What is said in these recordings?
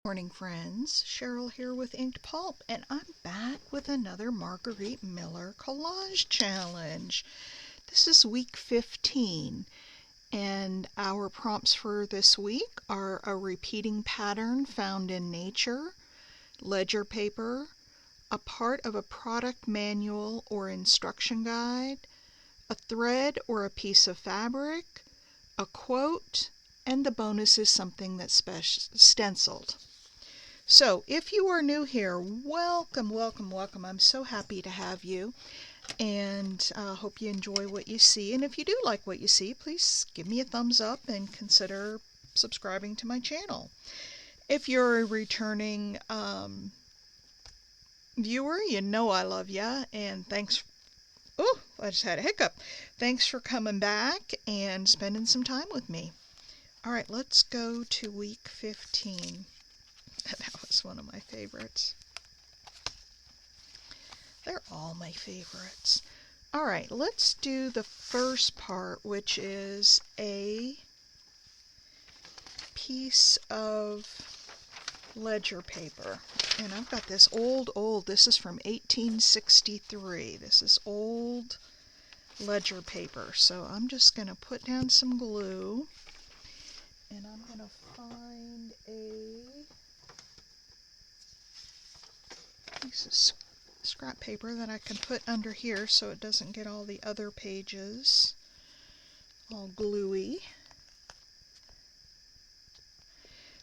Morning friends, Cheryl here with Inked Pulp, and I'm back with another Margarete Miller collage challenge. This is week 15, and our prompts for this week are a repeating pattern found in nature, ledger paper, a part of a product manual or instruction guide, a thread or a piece of fabric, a quote, and the bonus is something that's stenciled. So if you are new here, welcome, welcome, welcome. I'm so happy to have you, and hope you enjoy what you see. And if you do like what you see, please give me a thumbs up and consider subscribing to my channel. If you're a returning viewer, you know I love ya, and thanks. Oh, I just had a hiccup. Thanks for coming back and spending some time with me. All right, let's go to week 15. That was one of my favorites. They're all my favorites. All right, let's do the first part, which is a piece of ledger paper. And I've got this old, this is from 1863. This is old ledger paper. So I'm just going to put down some glue, and I'm going to find a piece of scrap paper that I can put under here so it doesn't get all the other pages all gluey.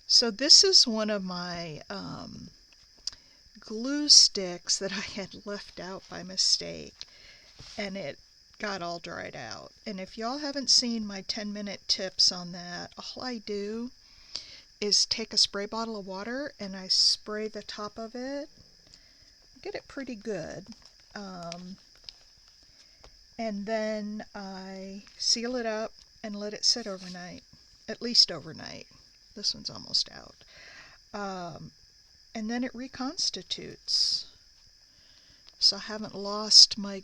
So this is one of my glue sticks that I had left out by mistake, and it got all dried out. And if y'all haven't seen my 10-minute tips on that, all I do is take a spray bottle of water and I spray the top of it. Get it pretty good, and then I seal it up and let it sit overnight, at least overnight. This one's almost out, and then it reconstitutes, so I haven't lost my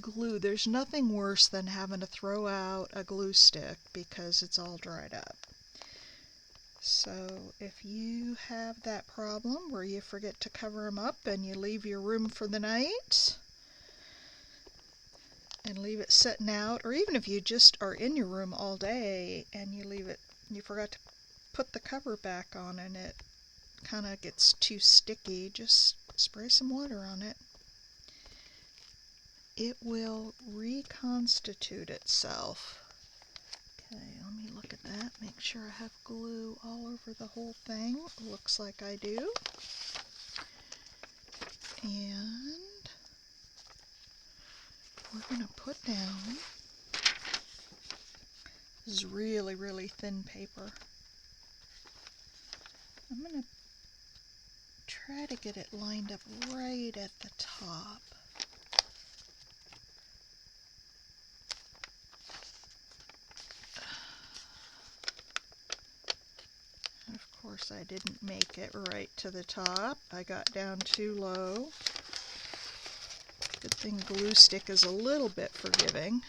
glue. There's nothing worse than having to throw out a glue stick because it's all dried up. So if you have that problem where you forget to cover them up and you leave your room for the night and leave it sitting out, or even if you just are in your room all day and you forgot to put the cover back on and it kind of gets too sticky, just spray some water on it. It will reconstitute itself. Okay, let me look at that, make sure I have glue all over the whole thing. Looks like I do. And we're going to put down, this is really, really thin paper. I'm going to try to get it lined up right at the top. Of course, I didn't make it right to the top. I got down too low. Good thing glue stick is a little bit forgiving.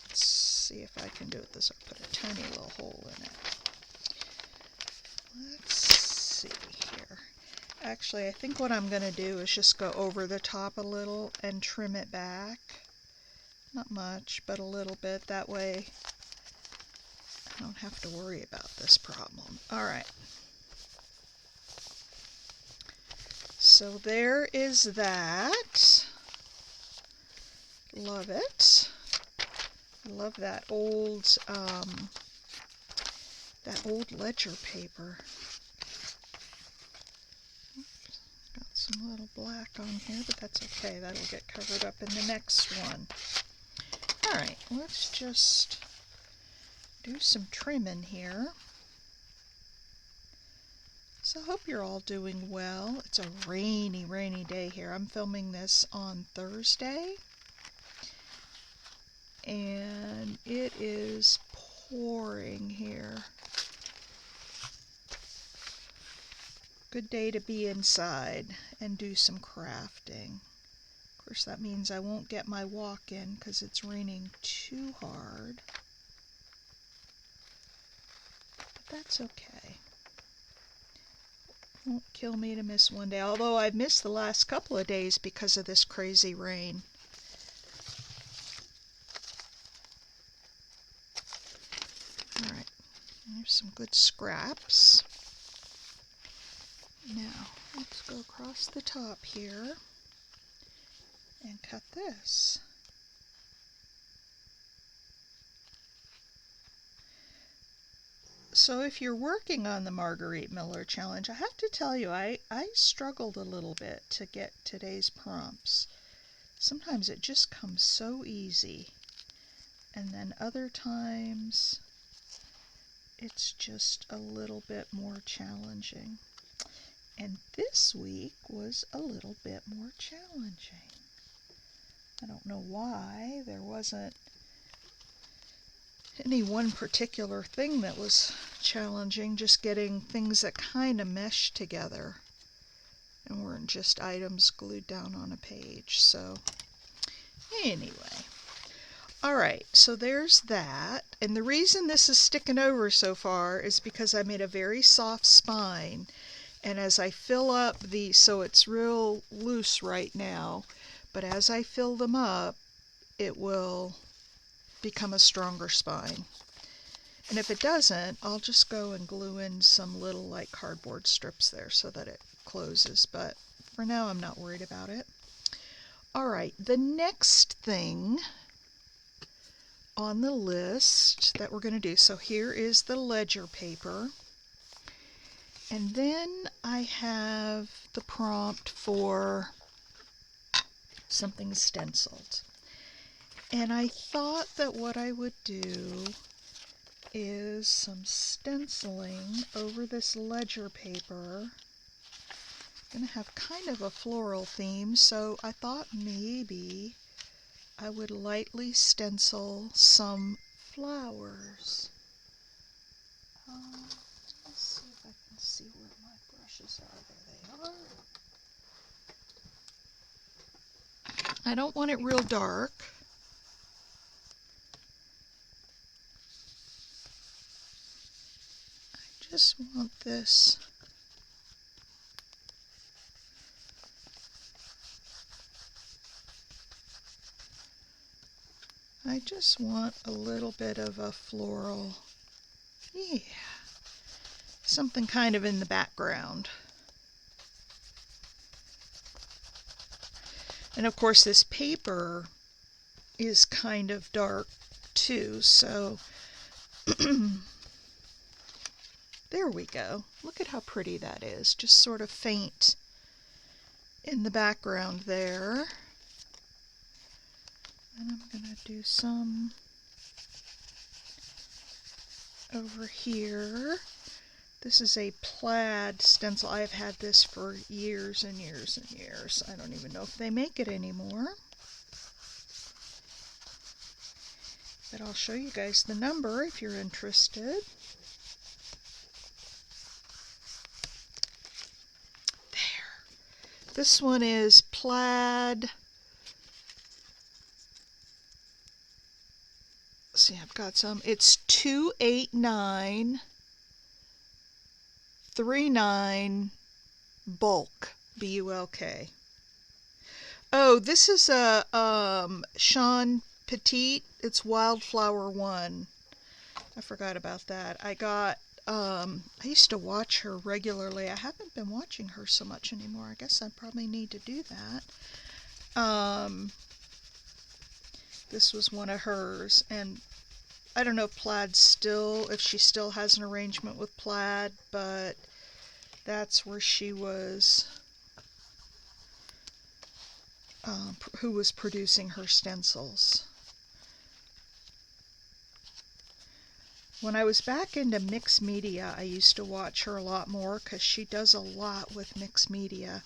Let's see if I can do it this way. Put a tiny little hole in it. Let's see here. Actually, I think what I'm going to do is just go over the top a little and trim it back. Not much, but a little bit. That way I don't have to worry about this problem. Alright. So there is that. Love it. I love that old ledger paper. Oops, got some little black on here, but that's okay. That'll get covered up in the next one. Alright, let's just do some trimming here. So I hope you're all doing well. It's a rainy, rainy day here. I'm filming this on Thursday, and it is pouring here. Good day to be inside and do some crafting. Of course, that means I won't get my walk in because it's raining too hard. That's okay. Won't kill me to miss one day, although I've missed the last couple of days because of this crazy rain. Alright, there's some good scraps. Now, let's go across the top here and cut this. So if you're working on the Margarete Miller challenge, I have to tell you, I struggled a little bit to get today's prompts. Sometimes it just comes so easy, and then other times it's just a little bit more challenging. And this week was a little bit more challenging. I don't know why. There wasn't any one particular thing that was challenging, just getting things that kind of mesh together and weren't just items glued down on a page. So anyway, alright, so there's that. And the reason this is sticking over so far is because I made a very soft spine, and as I fill up these, so it's real loose right now, but as I fill them up it will become a stronger spine. And if it doesn't, I'll just go and glue in some little like cardboard strips there so that it closes, but for now I'm not worried about it. Alright, the next thing on the list that we're going to do, so here is the ledger paper, and then I have the prompt for something stenciled. And I thought that what I would do is some stenciling over this ledger paper. I'm going to have kind of a floral theme, so I thought maybe I would lightly stencil some flowers. Let's see if I can see where my brushes are. There they are. I don't want it real dark. Just want this I just want a little bit of a floral, yeah, something kind of in the background. And of course this paper is kind of dark too, so there we go. Look at how pretty that is. Just sort of faint in the background there. And I'm going to do some over here. This is a plaid stencil. I've had this for years and years and years. I don't even know if they make it anymore. But I'll show you guys the number if you're interested. This one is plaid. Let's see, I've got some. It's 28939 bulk, B-U-L-K. Oh, this is a Sean Petit. It's Wildflower 1. I forgot about that. I used to watch her regularly. I haven't been watching her so much anymore. I guess I probably need to do that. This was one of hers, and I don't know if if she still has an arrangement with Plaid, but that's where she was, who was producing her stencils. When I was back into mixed media, I used to watch her a lot more because she does a lot with mixed media.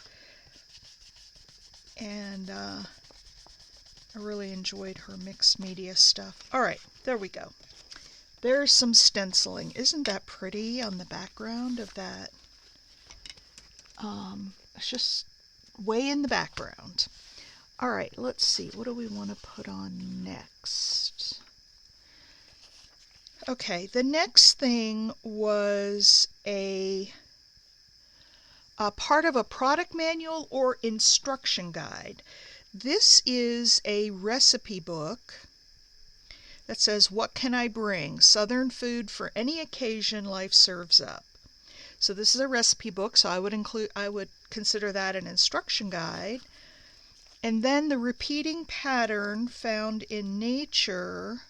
And I really enjoyed her mixed media stuff. Alright, there we go. There's some stenciling. Isn't that pretty on the background of that? It's just way in the background. Alright, let's see. What do we want to put on next? Okay, the next thing was a part of a product manual or instruction guide. This is a recipe book that says, "What can I bring? Southern food for any occasion life serves up." So this is a recipe book, so I would consider that an instruction guide. And then the repeating pattern found in nature.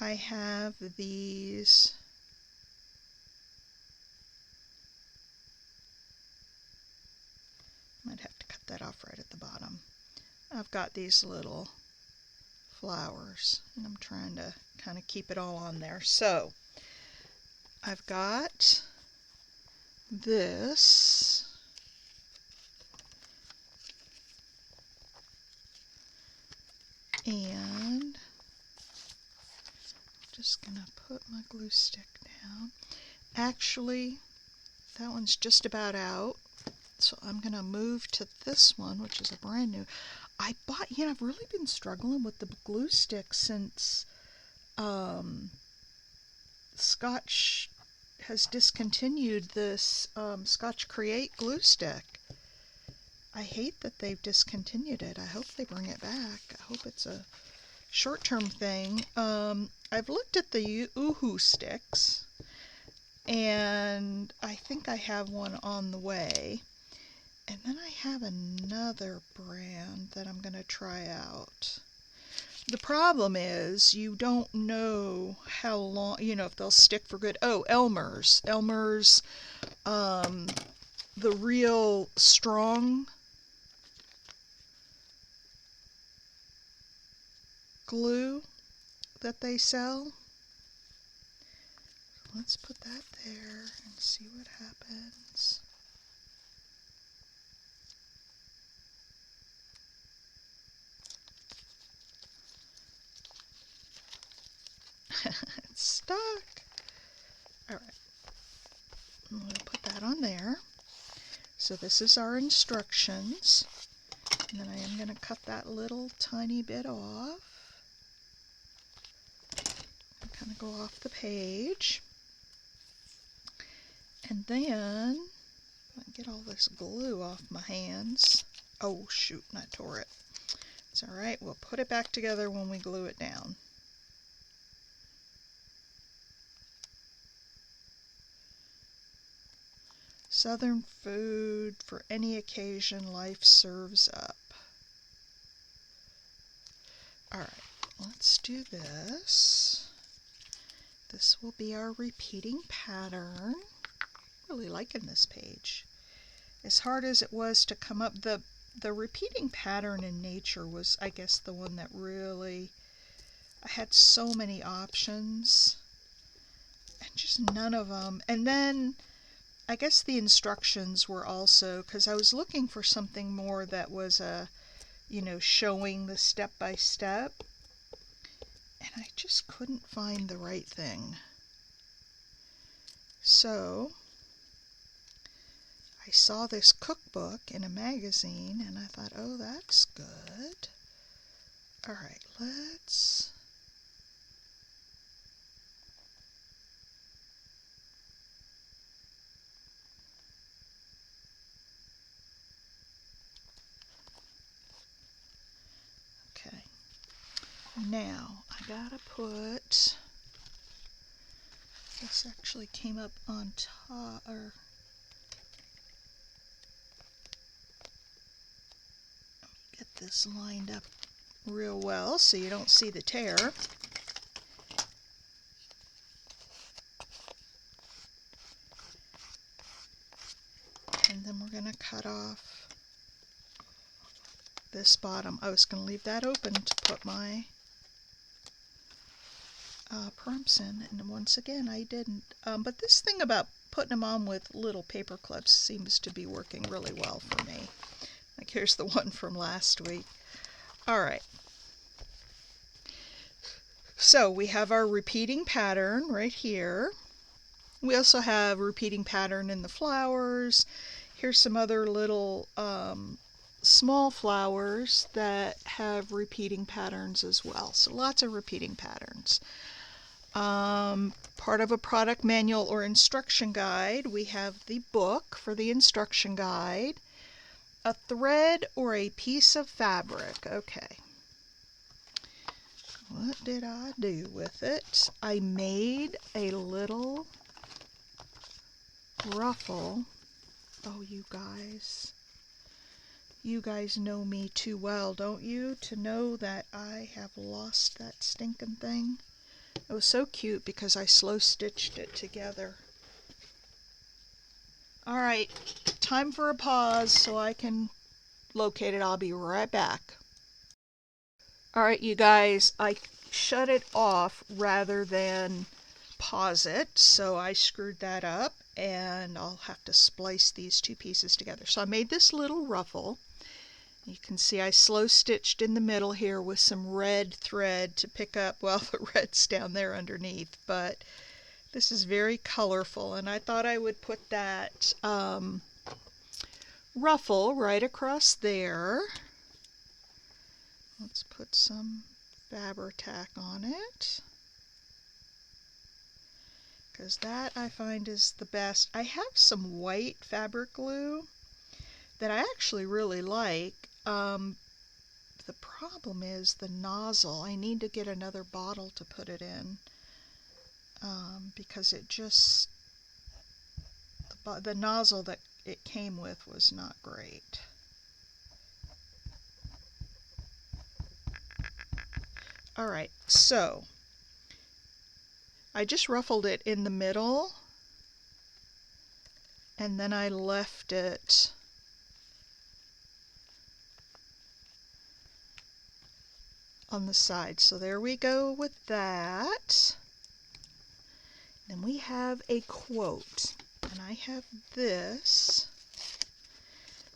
I have these might have to cut that off right at the bottom. I've got these little flowers, and I'm trying to kind of keep it all on there. So I've got this, and I'm just gonna put my glue stick down. Actually, that one's just about out, so I'm gonna move to this one, which is a brand new. I bought, I've really been struggling with the glue stick since Scotch has discontinued this Scotch Create glue stick. I hate that they've discontinued it. I hope they bring it back. I hope it's a short-term thing. I've looked at the Uhu sticks, and I think I have one on the way. And then I have another brand that I'm going to try out. The problem is you don't know how long, if they'll stick for good. Oh, Elmer's. The real strong glue that they sell. Let's put that there and see what happens. It's stuck. All right, I'm going to put that on there. So this is our instructions. And then I am going to cut that little tiny bit off. And kind of go off the page. And then, get all this glue off my hands. Oh shoot, and I tore it. It's alright, we'll put it back together when we glue it down. Southern food for any occasion life serves up. Alright, let's do this. This will be our repeating pattern. Really liking this page. As hard as it was to come up, the repeating pattern in nature was, I guess, the one that really, I had so many options and just none of them. And then I guess the instructions were also, because I was looking for something more that was showing the step by step, and I just couldn't find the right thing. So I saw this cookbook in a magazine and I thought, oh, that's good. All right, let's okay. Now I gotta put, this actually came up on top, or get this lined up real well so you don't see the tear. And then we're going to cut off this bottom. I was going to leave that open to put my prompts in, and once again I didn't. But this thing about putting them on with little paper clips seems to be working really well for me. Like here's the one from last week. Alright, so we have our repeating pattern right here. We also have repeating pattern in the flowers. Here's some other little small flowers that have repeating patterns as well. So lots of repeating patterns. part of a product manual or instruction guide. We have the book for the instruction guide, a thread or a piece of fabric. Okay. What did I do with it? I made a little ruffle. Oh, you guys know me too well, don't you, to know that I have lost that stinking thing? It was so cute because I slow stitched it together. All right, time for a pause so I can locate it. I'll be right back. All right, you guys, I shut it off rather than pause it, so I screwed that up, and I'll have to splice these two pieces together. So I made this little ruffle. You can see I slow stitched in the middle here with some red thread to pick up, well, the red's down there underneath, but this is very colorful, and I thought I would put that ruffle right across there. Let's put some Fabri-Tac on it, because that I find is the best. I have some white fabric glue that I actually really like. The problem is the nozzle. I need to get another bottle to put it in, because it just, the nozzle that it came with was not great. Alright, so I just ruffled it in the middle, and then I left it on the side. So there we go with that. Then we have a quote, and I have this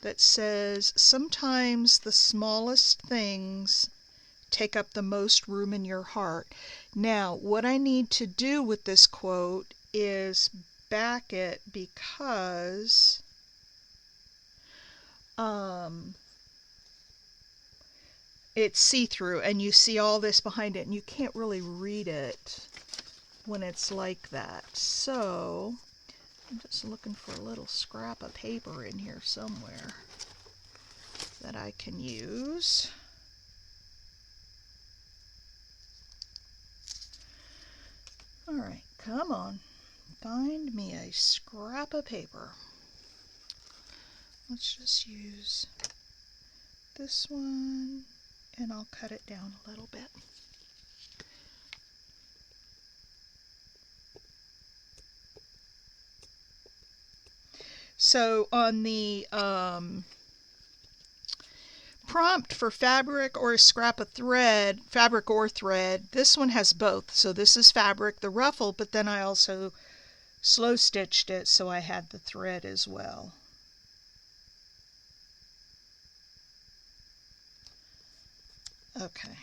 that says, "Sometimes the smallest things take up the most room in your heart." Now, what I need to do with this quote is back it, because it's see-through and you see all this behind it and you can't really read it when it's like that. So I'm just looking for a little scrap of paper in here somewhere that I can use. Alright, come on, find me a scrap of paper. Let's just use this one, and I'll cut it down a little bit. So on the prompt for fabric or a scrap of thread, fabric or thread, this one has both. So this is fabric, the ruffle, but then I also slow stitched it so I had the thread as well. Okay,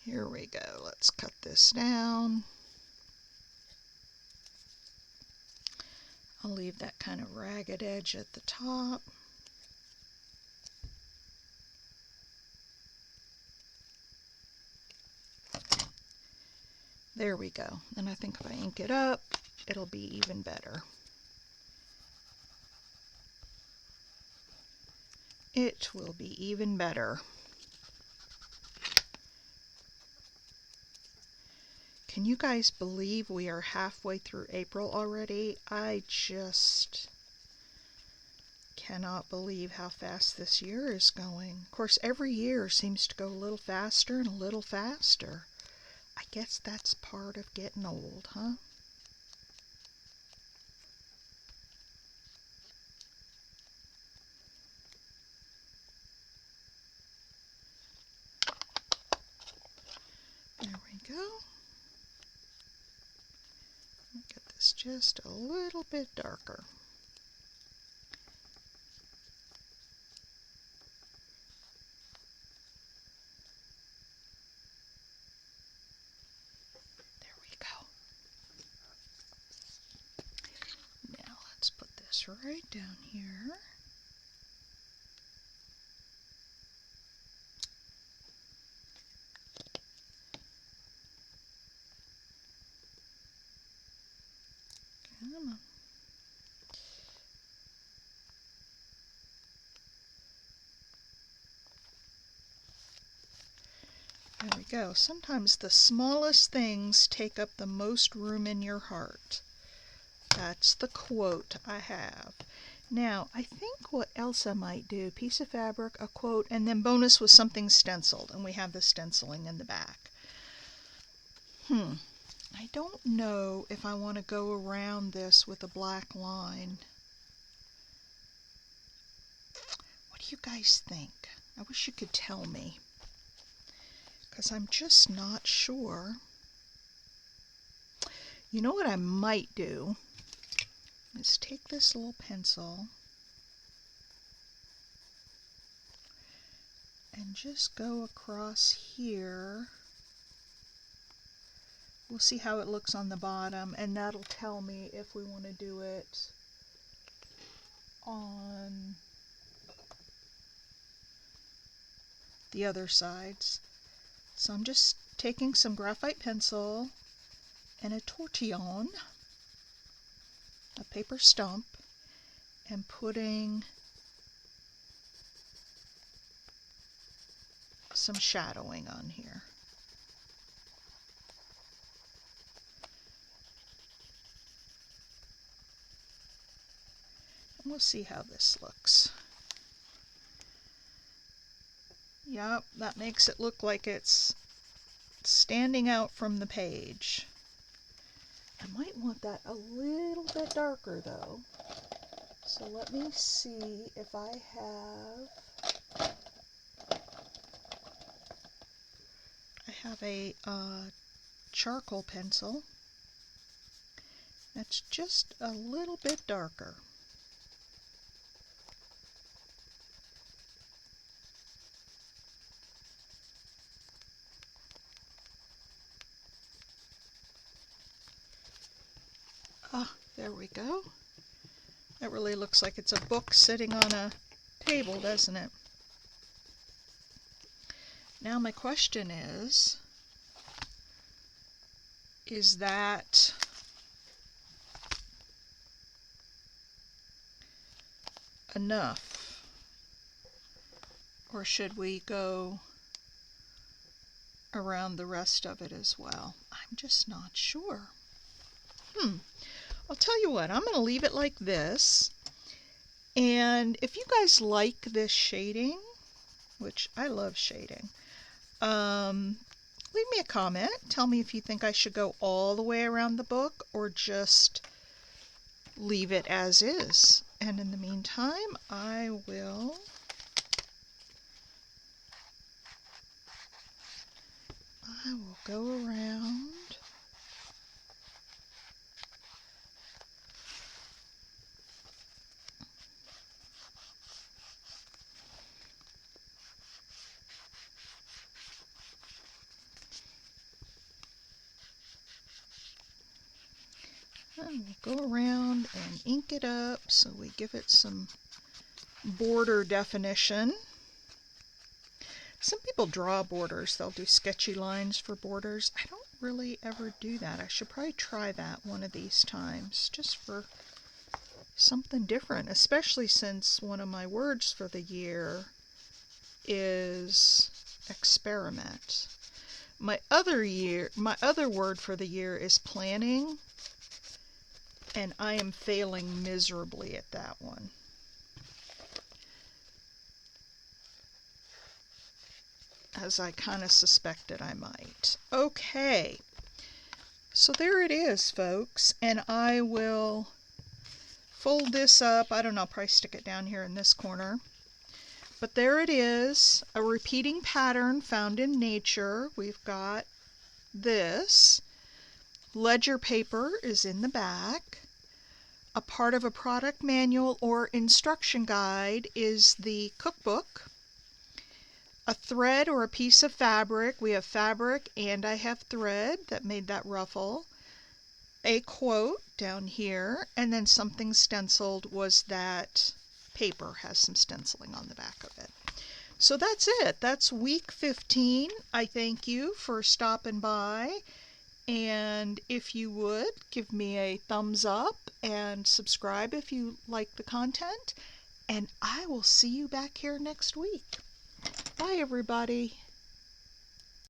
here we go. Let's cut this down. I'll leave that kind of ragged edge at the top. There we go. And I think if I ink it up, it'll be even better. It will be even better. Can you guys believe we are halfway through April already? I just cannot believe how fast this year is going. Of course, every year seems to go a little faster and a little faster. I guess that's part of getting old, huh? There we go. Get this just a little bit darker. There we go. Now let's put this right down here. Come on. There we go. Sometimes the smallest things take up the most room in your heart. That's the quote I have. Now, I think what Elsa might do, piece of fabric, a quote, and then bonus with something stenciled, and we have the stenciling in the back. I don't know if I want to go around this with a black line. What do you guys think? I wish you could tell me, because I'm just not sure. You know what I might do is take this little pencil and just go across here. We'll see how it looks on the bottom, and that'll tell me if we want to do it on the other sides. So I'm just taking some graphite pencil and a tortillon, a paper stump, and putting some shadowing on here. And we'll see how this looks. Yep, that makes it look like it's standing out from the page. I might want that a little bit darker though. So let me see if I have a charcoal pencil that's just a little bit darker. There we go. That really looks like it's a book sitting on a table, doesn't it? Now my question is that enough? Or should we go around the rest of it as well? I'm just not sure. I'll tell you what, I'm going to leave it like this. And if you guys like this shading, which I love shading, leave me a comment. Tell me if you think I should go all the way around the book or just leave it as is. And in the meantime, I will go around. And we'll go around and ink it up so we give it some border definition. Some people draw borders. They'll do sketchy lines for borders. I don't really ever do that. I should probably try that one of these times just for something different, especially since one of my words for the year is experiment. My other word for the year is planning, and I am failing miserably at that one. As I kind of suspected I might. Okay, so there it is, folks, and I will fold this up. I don't know, I'll probably stick it down here in this corner. But there it is, a repeating pattern found in nature. We've got this. Ledger paper is in the back. A part of a product manual or instruction guide is the cookbook. A thread or a piece of fabric. We have fabric and I have thread that made that ruffle. A quote down here, and then something stenciled was that paper has some stenciling on the back of it. So that's it. That's week 15. I thank you for stopping by, And if you would, give me a thumbs up and subscribe if you like the content. And I will see you back here next week. Bye, everybody.